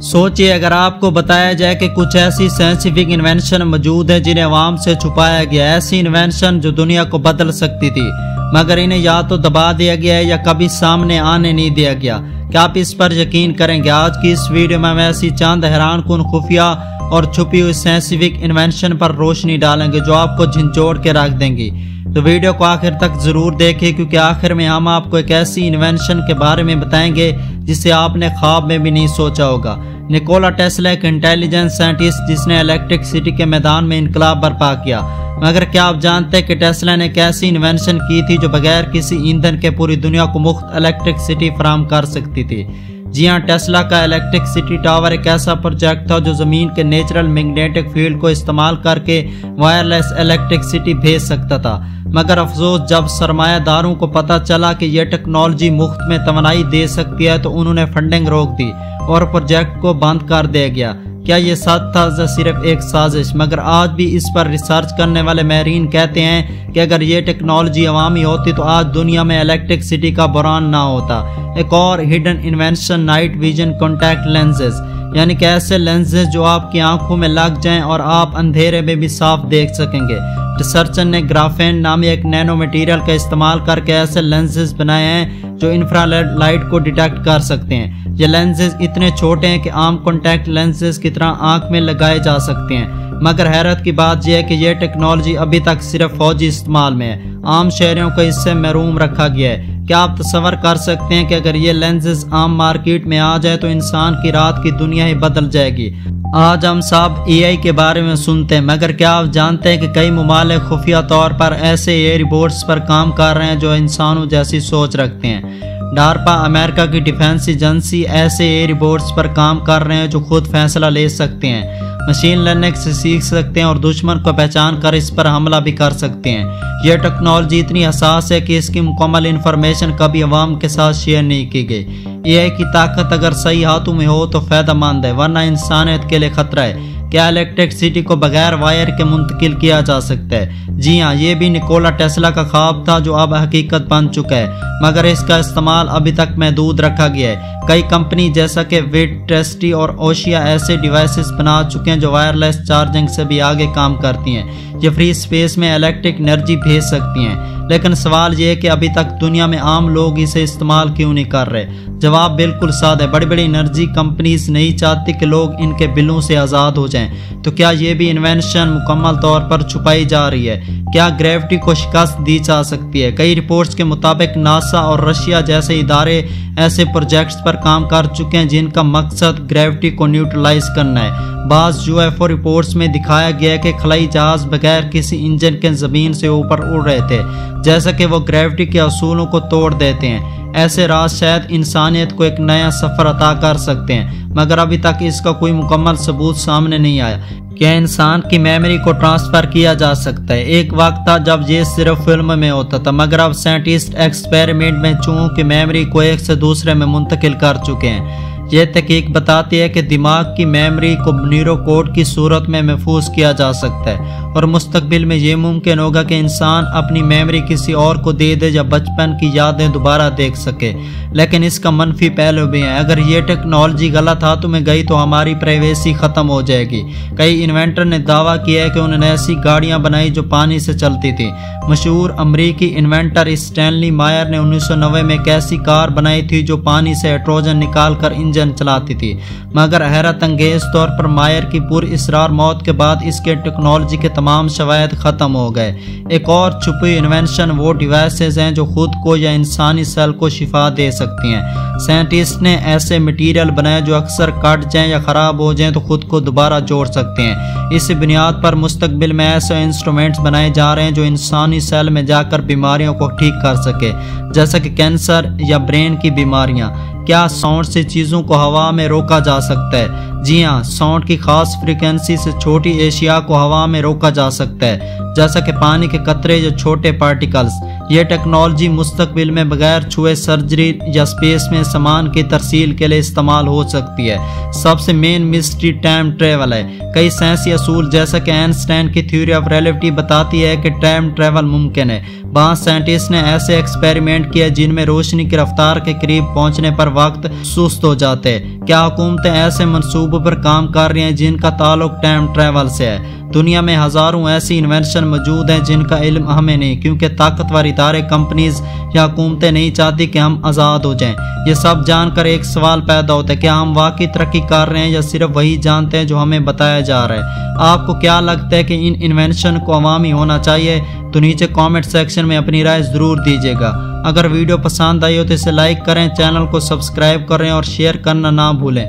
سوچئے اگر آپ کو بتایا جائے کہ کچھ ایسی سائنسیفک انوینشن موجود ہیں جنہیں عوام سے چھپایا گیا، ایسی انوینشن جو دنیا کو بدل سکتی تھی مگر انہیں یا تو دبا دیا گیا ہے یا کبھی سامنے آنے نہیں دیا گیا، کیا آپ اس پر یقین کریں گے؟ آج کی اس ویڈیو میں ایسی چند حیران کن خفیہ اور چھپی ہوئی سائنسیفک انوینشن پر روشنی ڈالیں گے جو آپ کو جھنجھوڑ کے رکھ دیں گی، تو ویڈیو کو آخر تک ضرور دیکھیں کیونکہ آخر میں ہم آپ کو ایک ایسی انوینشن کے بارے میں بتائیں گے جسے آپ نے خواب میں بھی نہیں سوچا ہوگا۔ نکولا ٹیسلا ایک انٹیلیجنٹ سائنٹسٹ جس نے الیکٹرک سٹی کے میدان میں انقلاب برپا کیا، مگر کیا آپ جانتے ہیں کہ ٹیسلا نے ایک ایسی انوینشن کی تھی جو بغیر کسی ایندھن کے پوری دنیا کو مفت الیکٹرک سٹی فراہم کر سکتی تھی؟ جی ہاں، ٹیسلا کا الیکٹرک سٹی ٹاور ایک ایسا پروجیکٹ تھا جو زمین کے نیچرل میگنیٹک فیلڈ کو استعمال کر کے وائرلیس الیکٹرک سٹی بھیج سکتا تھا، مگر افسوس جب سرمایہ داروں کو پتہ چلا کہ یہ ٹیکنالوجی مفت میں توانائی دے سکتی ہے تو انہوں نے فنڈنگ روک دی اور پروجیکٹ کو بند کر دیا گیا۔ کیا یہ سچ تھا یا صرف ایک سازش؟ مگر آج بھی اس پر ریسرچ کرنے والے ماہرین کہتے ہیں کہ اگر یہ ٹیکنالوجی عوامی ہوتی تو آج دنیا میں الیکٹرک سٹی کا بحران نہ ہوتا۔ ایک اور hidden invention night vision contact lenses, یعنی کہ ایسے لینزز جو آپ کی آنکھوں میں لگ جائیں اور آپ اندھیرے میں بھی صاف دیکھ سکیں گے۔ ریسرچر نے گرافین نامی ایک نینو میٹیریل کا استعمال کر کے ایسے لینزز بنائے ہیں جو انفرا لائٹ کو ڈیٹیکٹ کر سکتے ہیں۔ یہ لینزز اتنے چھوٹے ہیں کہ عام کانٹیکٹ لینزز کی طرح آنکھ میں لگائے جا سکتے ہیں، مگر حیرت کی بات یہ ہے کہ یہ ٹیکنالوجی ابھی تک صرف فوجی استعمال میں ہے، عام شہریوں کو اس سے محروم رکھا گیا ہے۔ کیا آپ تصور کر سکتے ہیں کہ اگر یہ لینزز عام مارکیٹ میں آ جائے تو انسان کی رات کی دنیا ہی بدل جائے گی؟ آج ہم سب AI کے بارے میں سنتے ہیں، مگر کیا آپ جانتے ہیں کہ کئی ممالک خفیہ طور پر ایسے AI روبوٹس پر کام کر رہے ہیں جو انسانوں جیسی سوچ رکھتے ہیں؟ ڈارپا، امریکہ کی ڈیفنس ایجنسی، ایسے AI روبوٹس پر کام کر رہے ہیں جو خود فیصلہ لے سکتے ہیں، مشین لرننگ سے سیکھ سکتے ہیں اور دشمن کو پہچان کر اس پر حملہ بھی کر سکتے ہیں۔ یہ ٹیکنالوجی اتنی حساس ہے کہ اس کی مکمل انفارمیشن کبھی عوام کے ساتھ شیئر نہیں کی گئی۔ AI کی طاقت اگر صحیح ہاتھوں میں ہو تو فائدہ مند ہے، ورنہ انسانیت کے لیے خطرہ ہے۔ کیا الیکٹرک سٹی کو بغیر وائر کے منتقل کیا جا سکتا ہے؟ جی ہاں، یہ بھی نکولا ٹیسلا کا خواب تھا جو اب حقیقت بن چکا ہے، مگر اس کا استعمال ابھی تک محدود رکھا گیا ہے۔ کئی کمپنی جیسا کہ وٹریسٹی اور اوشیا ایسے ڈیوائسز بنا چکے ہیں جو وائرلیس چارجنگ سے بھی آگے کام کرتی ہیں، یہ فری اسپیس میں الیکٹرک انرجی بھیج سکتی ہیں، لیکن سوال یہ ہے کہ ابھی تک دنیا میں عام لوگ اسے استعمال کیوں نہیں کر رہے؟ جواب بالکل سادہ ہے، بڑی بڑی انرجی کمپنیز نہیں چاہتی کہ لوگ ان کے بلوں سے آزاد ہو جائیں۔ تو کیا یہ بھی انوینشن مکمل طور پر چھپائی جا رہی ہے؟ کیا گریوٹی کو شکست دی جا سکتی ہے؟ کئی رپورٹس کے مطابق ناسا اور رشیا جیسے ادارے ایسے پروجیکٹس پر کام کر چکے ہیں جن کا مقصد گریوٹی کو نیوٹرلائز کرنا ہے۔ بعض UFO رپورٹس میں دکھایا گیا ہے کہ خلائی جہاز بغیر کسی انجن کے زمین سے اوپر اڑ رہے تھے، جیسا کہ وہ گریوٹی کے اصولوں کو توڑ دیتے ہیں۔ ایسے راز شاید انسانیت کو ایک نیا سفر عطا کر سکتے ہیں، مگر ابھی تک اس کا کوئی مکمل ثبوت سامنے نہیں آیا۔ کیا انسان کی میموری کو ٹرانسفر کیا جا سکتا ہے؟ ایک وقت تھا جب یہ صرف فلم میں ہوتا تھا، مگر اب سائنٹسٹ ایکسپیریمنٹ میں چوہوں کی میموری کو ایک سے دوسرے میں منتقل کر چکے ہیں۔ یہ تحقیق بتاتی ہے کہ دماغ کی میموری کو نیورو کوڈ کی صورت میں محفوظ کیا جا سکتا ہے اور مستقبل میں یہ ممکن ہوگا کہ انسان اپنی میموری کسی اور کو دے دے یا بچپن کی یادیں دوبارہ دیکھ سکے، لیکن اس کا منفی پہلو بھی ہے۔ اگر یہ ٹیکنالوجی غلط ہاتھوں میں گئی تو ہماری پرائیویسی ختم ہو جائے گی۔ کئی انوینٹر نے دعویٰ کیا ہے کہ انہوں نے ایسی گاڑیاں بنائی جو پانی سے چلتی تھی۔ مشہور امریکی انوینٹر اسٹینلی مائر نے 1990 میں ایک ایسی کار بنائی تھی جو پانی سے ہائیڈروجن نکال کر انجن چلاتی تھی، مگر حیرت انگیز طور پر مائر کی پر اسرار موت کے بعد اس کے ٹیکنالوجی کے تمام شواہد ختم ہو گئے۔ ایک اور چھپی انوینشن وہ ڈیوائسز ہیں جو خود کو یا انسانی سیل کو شفا دے سکتی ہیں۔ سائنٹسٹ نے ایسے مٹیریل بنائے جو اکثر کٹ جائیں یا خراب ہو جائیں تو خود کو دوبارہ جوڑ سکتے ہیں۔ اس بنیاد پر مستقبل میں ایسے انسٹرومنٹس بنائے جا رہے ہیں جو انسانی سیل میں جا کر بیماریوں کو ٹھیک کر سکے، جیسا کہ کینسر یا برین کی بیماریاں۔ کیا ساؤنڈ سے چیزوں کو ہوا میں روکا جا سکتا ہے؟ جی ہاں، ساؤنڈ کی خاص فریکوینسی سے چھوٹی اشیاء کو ہوا میں روکا جا سکتا ہے، جیسا کہ پانی کے قطرے یا چھوٹے پارٹیکلز۔ یہ ٹیکنالوجی مستقبل میں بغیر چھوئے سرجری یا اسپیس میں سامان کی ترسیل کے لیے استعمال ہو سکتی ہے۔ سب سے مین مسٹری ٹائم ٹریول ہے۔ کئی سائنسی اصول جیسا کہ آئنسٹائن کی تھیوری آف ریلیٹیوٹی بتاتی ہے کہ ٹائم ٹریول ممکن ہے۔ بعض سائنٹسٹ نے ایسے ایکسپیریمنٹ کیے جن میں روشنی کی رفتار کے قریب پہنچنے پر وقت سست ہو جاتے ہیں۔ کیا حکومتیں ایسے منصوبوں پر کام کر رہی ہیں جن کا تعلق ٹائم ٹریول سے ہے؟ دنیا میں ہزاروں ایسی انوینشن موجود ہیں جن کا علم ہمیں نہیں، کیونکہ طاقتور ادارے، کمپنیز یا حکومتیں نہیں چاہتی کہ ہم آزاد ہو جائیں۔ یہ سب جان کر ایک سوال پیدا ہوتا ہے، کیا ہم واقعی ترقی کر رہے ہیں یا صرف وہی جانتے ہیں جو ہمیں بتایا جا رہا ہے؟ آپ کو کیا لگتا ہے کہ ان انوینشن کو عوامی ہونا چاہیے؟ تو نیچے کامنٹ سیکشن میں اپنی رائے ضرور دیجیے گا۔ اگر ویڈیو پسند آئی ہو تو اسے لائک کریں، چینل کو سبسکرائب کریں اور شیئر کرنا نہ بھولیں۔